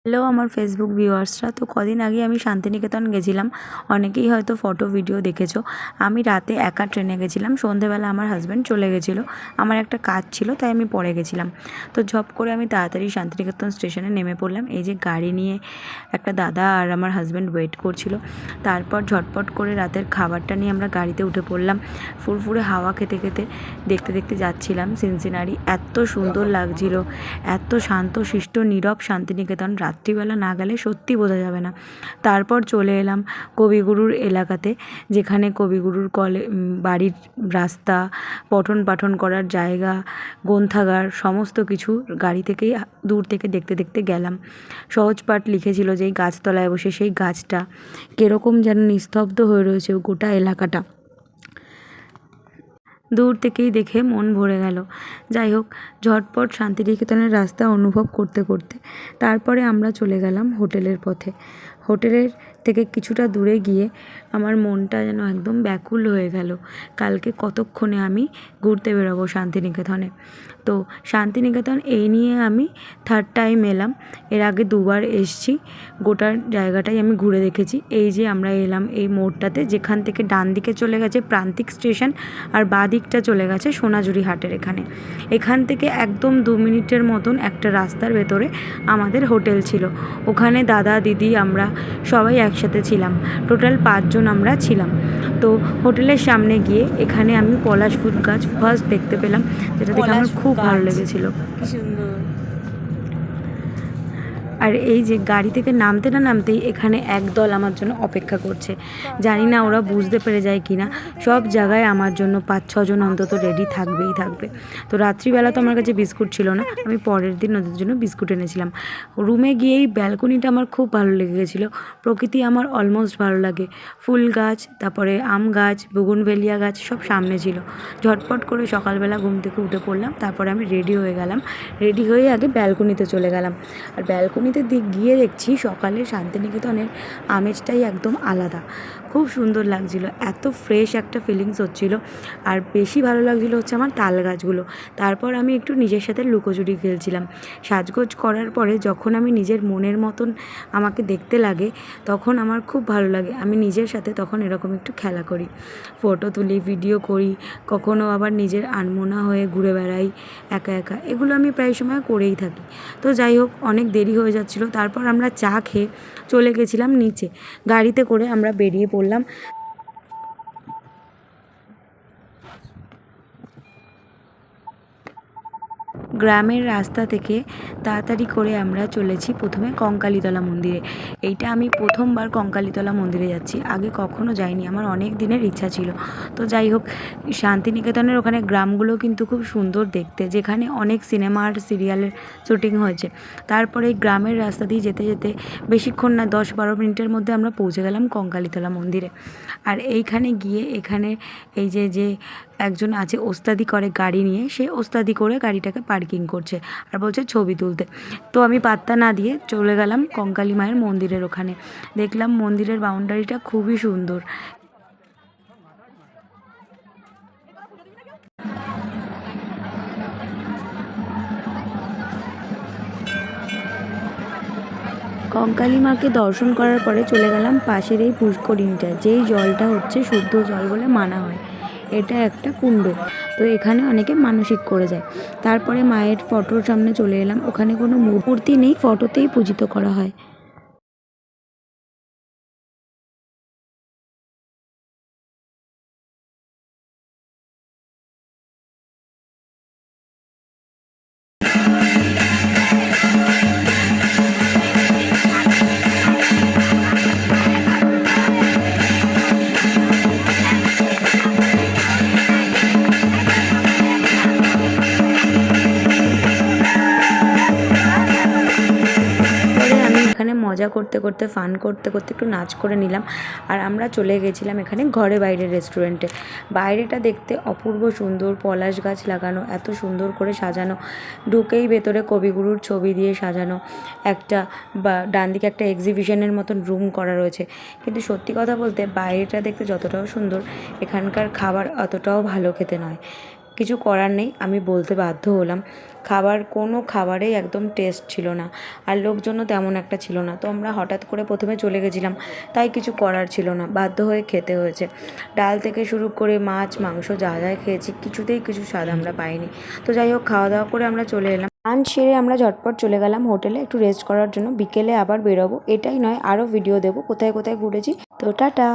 Hello আমার Facebook ভিউয়ার্সরা, তো কদিন আগে আমি শান্তিনিকেতন গেছিলাম। অনেকেই হয়তো ফটো ভিডিও দেখেছো। আমি রাতে একা ট্রেনে গেছিলাম, সন্ধেবেলা আমার হাজব্যান্ড চলে গেছিলো। আমার একটা কাজ ছিল, তাই আমি পরে গেছিলাম। তো ঝপ করে আমি তাড়াতাড়ি শান্তিনিকেতন স্টেশনে নেমে পড়লাম। এই যে গাড়ি নিয়ে একটা দাদা আর আমার হাজব্যান্ড ওয়েট করছিল। তারপর ঝটপট করে রাতের খাবারটা নিয়ে আমরা গাড়িতে উঠে পড়লাম। ফুরফুরে হাওয়া খেতে খেতে দেখতে দেখতে যাচ্ছিলাম সিনসিনারি। এত সুন্দর লাগছিল, এত শান্ত শিষ্ট নীরব শান্তিনিকেতন। রাত্রিবেলা না গেলে সত্যি বোঝা যাবে না। তারপর চলে এলাম কবিগুরুর এলাকাতে, যেখানে কবিগুরুর বাড়ির রাস্তা, পঠন পাঠন করার জায়গা, গ্রন্থাগার সমস্ত কিছু গাড়ি থেকেই দূর থেকে দেখতে দেখতে গেলাম। সহজ পাঠ লিখেছিল যেই গাছতলায় বসে, সেই গাছটা কীরকম যেন নিস্তব্ধ হয়ে রয়েছে গোটা এলাকাটা। দূর থেকেই দেখে মন ভরে গেল। যাই হোক, ঝটপট শান্তিনিকেতনের রাস্তা অনুভব করতে করতে তারপরে আমরা চলে গেলাম হোটেলের পথে। হোটেলের থেকে কিছুটা দূরে গিয়ে আমার মনটা যেন একদম ব্যাকুল হয়ে গেল। কালকে কতক্ষণে আমি ঘুরতে বেরোবো শান্তিনিকেতনে। তো শান্তিনিকেতন এই নিয়ে আমি থার্ড টাইম এলাম। এর আগে দুবার এসছি। গোটার জায়গাটাই আমি ঘুরে দেখেছি। এই যে আমরা এলাম এই মোড়টাতে, যেখান থেকে ডান দিকে চলে গেছে প্রান্তিক স্টেশন আর বাঁ দিকটা চলে গেছে সোনাঝুরি হাটের এখানে। এখান থেকে একদম 2 মিনিটের মতন একটা রাস্তার ভেতরে আমাদের হোটেল ছিল। ওখানে দাদা দিদি আমরা সবাই একসাথে ছিলাম। টোটাল 5 জন আমরা ছিলাম। তো হোটেলের সামনে গিয়ে এখানে আমি পলাশ ফুল গাছ ফার্স্ট দেখতে পেলাম, যেটা দেখে আমার খুব ভালো লেগেছিল। কি সুন্দর। আর এই যে গাড়ি থেকে নামতে না নামতেই এখানে একদল আমার জন্য অপেক্ষা করছে। জানি না ওরা বুঝতে পেরে যায় কি না, সব জায়গায় আমার জন্য 5-6 জন অন্তত রেডি থাকবেই থাকবে। তো রাত্রিবেলা তো আমার কাছে বিস্কুট ছিল না, আমি পরের দিন ওদের জন্য বিস্কুট এনেছিলাম। রুমে গিয়েই ব্যালকনিটা আমার খুব ভালো লেগে গেছিলো। প্রকৃতি আমার অলমোস্ট ভালো লাগে। ফুল গাছ, তারপরে আম গাছ, বুগুনভেলিয়া গাছ সব সামনে ছিল। ঝটপট করে সকালবেলা ঘুম থেকে উঠে পড়লাম। তারপরে আমি রেডি হয়ে গেলাম। রেডি হয়ে আগে ব্যালকনিতে চলে গেলাম। আর ব্যালকনিতে গিয়ে দেখছি সকালে শান্তিনিকেতনের আমেজটাই একদম আলাদা। খুব সুন্দর লাগছিল, এত ফ্রেশ একটা ফিলিংস হচ্ছিল। আর বেশি ভালো লাগছিল হচ্ছে আমার তাল গাছগুলো। তারপর আমি একটু নিজের সাথে লুকোচুরি খেলছিলাম। সাজগোজ করার পরে যখন আমি নিজের মনের মতন আমাকে দেখতে লাগে, তখন আমার খুব ভালো লাগে। আমি নিজের সাথে তখন এরকম একটু খেলা করি, ফটো তুলি, ভিডিও করি, কখনো আবার নিজের আনমনা হয়ে ঘুরে বেড়াই একা একা। এগুলো আমি প্রায় সময় করেই থাকি। তো যাই হোক, অনেক দেরি হয়ে যাচ্ছিলো। তারপর আমরা চা খেয়ে চলে গেছিলাম নিচে। গাড়িতে করে আমরা বেরিয়ে পড়লাম। গ্রামের রাস্তা থেকে তাড়াতাড়ি করে আমরা চলেছি প্রথমে কঙ্কালীতলা মন্দিরে। এইটা আমি প্রথমবার কঙ্কালীতলা মন্দিরে যাচ্ছি, আগে কখনো যাইনি। আমার অনেক দিনের ইচ্ছা ছিল। তো যাই হোক, শান্তিনিকেতনের ওখানে গ্রামগুলো কিন্তু খুব সুন্দর দেখতে, যেখানে অনেক সিনেমা আর সিরিয়ালের শুটিং হয়েছে। তারপরে এই গ্রামের রাস্তা দিয়ে যেতে যেতে বেশিক্ষণ না, 10-12 মিনিটের মধ্যে আমরা পৌঁছে গেলাম কঙ্কালীতলা মন্দিরে। আর এইখানে গিয়ে এখানে এই যে একজন আছে ওস্তাদি করে গাড়ি নিয়ে, সে ওস্তাদি করে গাড়িটাকে পার্কিং করছে আর বলছে ছবি তুলতে। তো আমি পাত্তা না দিয়ে চলে গেলাম কঙ্কালী মায়ের মন্দিরের ওখানে। দেখলাম মন্দিরের বাউন্ডারিটা খুবই সুন্দর। কঙ্কালী মাকে দর্শন করার পরে চলে গেলাম পাশের এই পুষ্করিণীটা, যেই জলটা হচ্ছে শুদ্ধ জল বলে মানা হয়। এটা একটা কুণ্ড, তো এখানে অনেকে মানসিক করে যায়। তারপরে মায়ের ফটোর সামনে চলে এলাম। ওখানে কোনো মূর্তি নেই, ফটোতেই পূজিত করা হয়। এখানে মজা করতে করতে, ফান করতে করতে একটু নাচ করে নিলাম। আর আমরা চলে গেছিলাম এখানে ঘরে বাইরের রেস্টুরেন্টে। বাইরেটা দেখতে অপূর্ব সুন্দর, পলাশ গাছ লাগানো, এত সুন্দর করে সাজানো। ঢুকেই ভেতরে কবিগুরুর ছবি দিয়ে সাজানো। একটা ডান দিকে একটা এক্সিবিশনের মতন রুম করা রয়েছে। কিন্তু সত্যি কথা বলতে বাইরেটা দেখতে যতটাও সুন্দর, এখানকার খাবার অতটাও ভালো খেতে নয়। কিছু করার নেই, আমি বলতে বাধ্য হলাম। কোনো খাবারেই একদম টেস্ট ছিল না, আর লোকজনও তেমন একটা ছিল না। তো আমরা হঠাৎ করে প্রথমে চলে গেছিলাম, তাই কিছু করার ছিল না, বাধ্য হয়ে খেতে হয়েছে। ডাল থেকে শুরু করে মাছ মাংস যা যা খেয়েছি কিছুতেই কিছু স্বাদ আমরা পাইনি। তো যাই হোক, খাওয়া দাওয়া করে আমরা চলে এলাম। লাঞ্চ সেরে আমরা ঝটপট চলে গেলাম হোটেলে একটু রেস্ট করার জন্য। বিকেলে আবার বেরোবো, এটাই নয় আরও ভিডিও দেবো কোথায় কোথায় ঘুরেছি। তো টাটা।